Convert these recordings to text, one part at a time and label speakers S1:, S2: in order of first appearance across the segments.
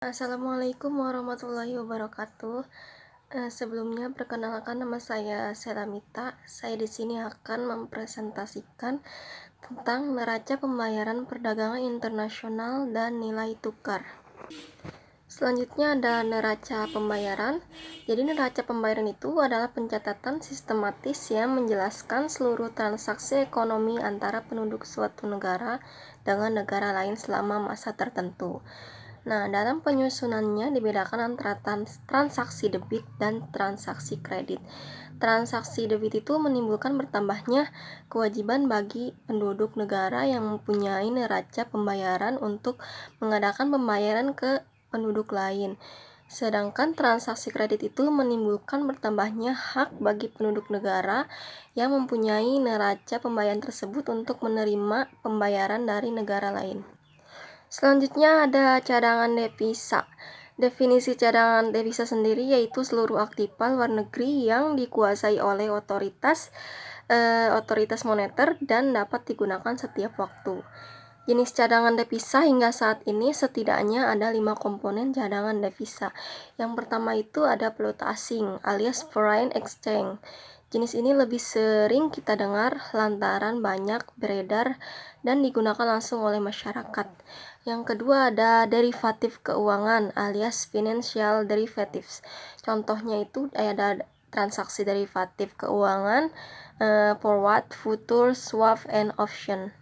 S1: Assalamualaikum warahmatullahi wabarakatuh. Sebelumnya perkenalkan, nama saya Selamita. Saya di sini akan mempresentasikan tentang neraca pembayaran perdagangan internasional dan nilai tukar. Selanjutnya ada neraca pembayaran. Jadi neraca pembayaran itu adalah pencatatan sistematis yang menjelaskan seluruh transaksi ekonomi antara penduduk suatu negara dengan negara lain selama masa tertentu. Nah, dalam penyusunannya dibedakan antara transaksi debit dan transaksi kredit. Transaksi debit itu menimbulkan bertambahnya kewajiban bagi penduduk negara yang mempunyai neraca pembayaran untuk mengadakan pembayaran ke penduduk lain. Sedangkan transaksi kredit itu menimbulkan bertambahnya hak bagi penduduk negara yang mempunyai neraca pembayaran tersebut untuk menerima pembayaran dari negara lain. Selanjutnya ada cadangan devisa. Definisi cadangan devisa sendiri yaitu seluruh aktiva luar negeri yang dikuasai oleh otoritas moneter dan dapat digunakan setiap waktu. Jenis cadangan devisa hingga saat ini setidaknya ada 5 komponen cadangan devisa. Yang pertama itu ada valuta asing alias foreign exchange. Jenis ini lebih sering kita dengar lantaran banyak beredar dan digunakan langsung oleh masyarakat. Yang kedua ada derivatif keuangan alias financial derivatives. Contohnya itu ada transaksi derivatif keuangan, forward, future, swap, and option.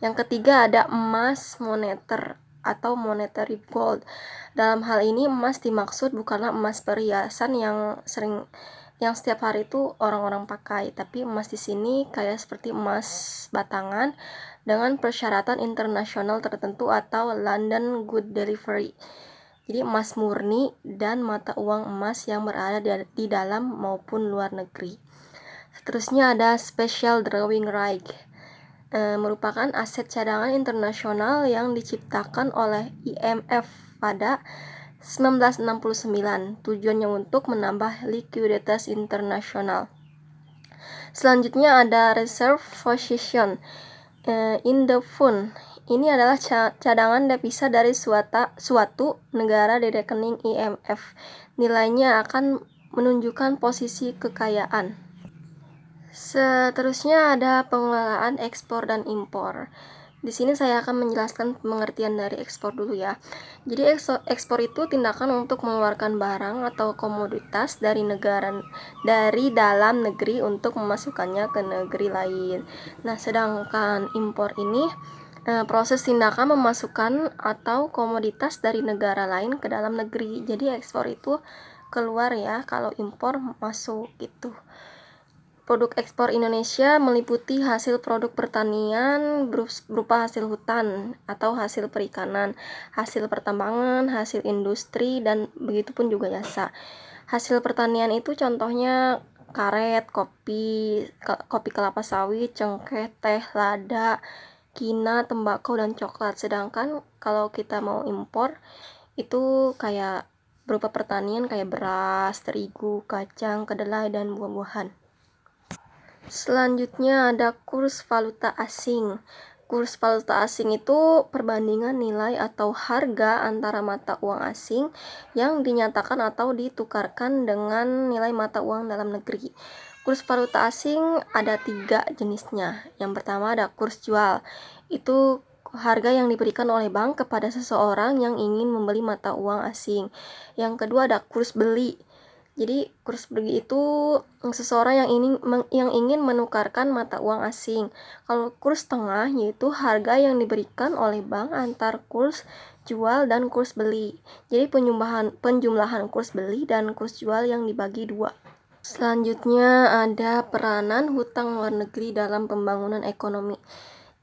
S1: Yang ketiga ada emas moneter atau monetary gold. Dalam hal ini emas dimaksud bukanlah emas perhiasan yang setiap hari itu orang-orang pakai, tapi emas di sini kayak seperti emas batangan dengan persyaratan internasional tertentu atau London Good Delivery. Jadi emas murni dan mata uang emas yang berada di dalam maupun luar negeri. Seterusnya ada special drawing right. Merupakan aset cadangan internasional yang diciptakan oleh IMF pada 1969. Tujuannya untuk menambah likuiditas internasional. Selanjutnya ada reserve position in the fund. Ini adalah cadangan devisa dari suatu negara di rekening IMF. Nilainya akan menunjukkan posisi kekayaan. Seterusnya ada pengelolaan ekspor dan impor. Di sini saya akan menjelaskan pengertian dari ekspor dulu ya. Jadi ekspor itu tindakan untuk mengeluarkan barang atau komoditas dari dalam negeri untuk memasukkannya ke negeri lain. Nah, sedangkan impor ini proses tindakan memasukkan atau komoditas dari negara lain ke dalam negeri. Jadi ekspor itu keluar ya, kalau impor masuk gitu. Produk ekspor Indonesia meliputi hasil produk pertanian berupa hasil hutan atau hasil perikanan, hasil pertambangan, hasil industri, dan begitupun juga jasa. Hasil pertanian itu contohnya karet, kopi kelapa sawit, cengkeh, teh, lada, kina, tembakau, dan coklat. Sedangkan kalau kita mau impor itu kayak berupa pertanian kayak beras, terigu, kacang, kedelai, dan buah-buahan. Selanjutnya ada kurs valuta asing. Kurs valuta asing itu perbandingan nilai atau harga antara mata uang asing yang dinyatakan atau ditukarkan dengan nilai mata uang dalam negeri. Kurs valuta asing ada 3 jenisnya. Yang pertama ada kurs jual. Itu harga yang diberikan oleh bank kepada seseorang yang ingin membeli mata uang asing. Yang kedua ada kurs beli. Jadi kurs beli itu seseorang yang ingin menukarkan mata uang asing. Kalau kurs tengah yaitu harga yang diberikan oleh bank antar kurs jual dan kurs beli. Jadi penjumlahan kurs beli dan kurs jual yang dibagi 2. Selanjutnya ada peranan hutang luar negeri dalam pembangunan ekonomi.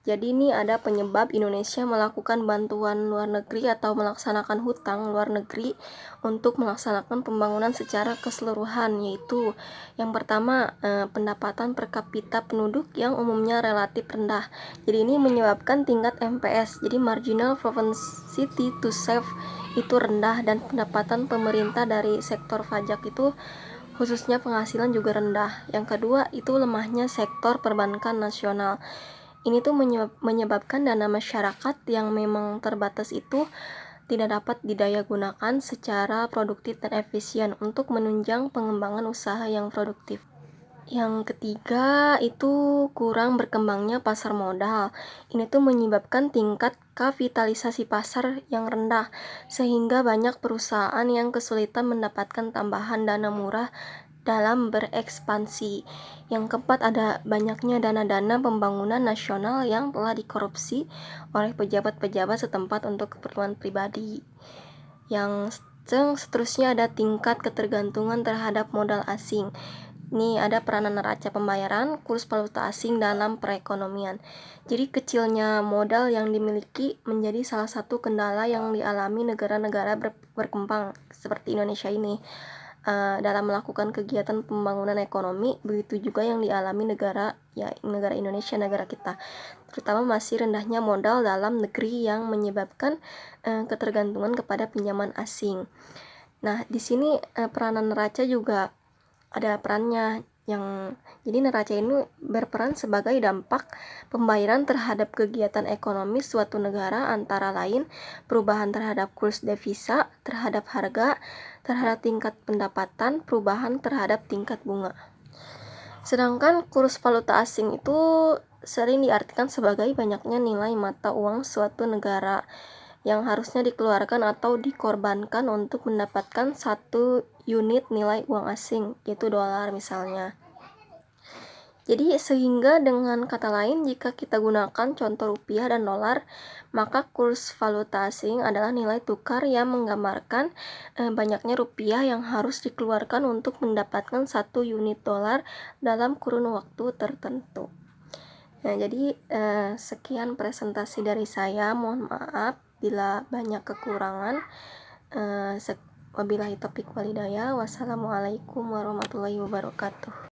S1: Jadi ini ada penyebab Indonesia melakukan bantuan luar negeri atau melaksanakan hutang luar negeri untuk melaksanakan pembangunan secara keseluruhan, yaitu yang pertama pendapatan per kapita penduduk yang umumnya relatif rendah. Jadi ini menyebabkan tingkat MPS, jadi marginal propensity to save itu rendah, dan pendapatan pemerintah dari sektor pajak itu khususnya penghasilan juga rendah. Yang kedua itu lemahnya sektor perbankan nasional. Ini tuh menyebabkan dana masyarakat yang memang terbatas itu tidak dapat didaya gunakan secara produktif dan efisien untuk menunjang pengembangan usaha yang produktif. Yang ketiga itu kurang berkembangnya pasar modal. Ini tuh menyebabkan tingkat kapitalisasi pasar yang rendah, sehingga banyak perusahaan yang kesulitan mendapatkan tambahan dana murah dalam berekspansi. Yang keempat, ada banyaknya dana-dana pembangunan nasional yang telah dikorupsi oleh pejabat-pejabat setempat untuk keperluan pribadi. Yang seterusnya ada tingkat ketergantungan terhadap modal asing. Ini ada peranan neraca pembayaran, kurs valuta asing dalam perekonomian. Jadi kecilnya modal yang dimiliki menjadi salah satu kendala yang dialami negara-negara berkembang seperti Indonesia ini dalam melakukan kegiatan pembangunan ekonomi. Begitu juga yang dialami negara Indonesia, negara kita, terutama masih rendahnya modal dalam negeri yang menyebabkan ketergantungan kepada pinjaman asing. Nah, di sini peranan neraca juga ada perannya. Jadi neraca ini berperan sebagai dampak pembayaran terhadap kegiatan ekonomi suatu negara, antara lain perubahan terhadap kurs devisa, terhadap harga, terhadap tingkat pendapatan, perubahan terhadap tingkat bunga. Sedangkan kurs valuta asing itu sering diartikan sebagai banyaknya nilai mata uang suatu negara yang harusnya dikeluarkan atau dikorbankan untuk mendapatkan satu unit nilai uang asing, yaitu dolar misalnya. Jadi sehingga dengan kata lain, jika kita gunakan contoh rupiah dan dolar, maka kurs valuta asing adalah nilai tukar yang menggambarkan banyaknya rupiah yang harus dikeluarkan untuk mendapatkan satu unit dolar dalam kurun waktu tertentu. Nah, jadi sekian presentasi dari saya. Mohon maaf bila banyak kekurangan. Wabillahi taufiq walhidayah. Wassalamualaikum warahmatullahi wabarakatuh.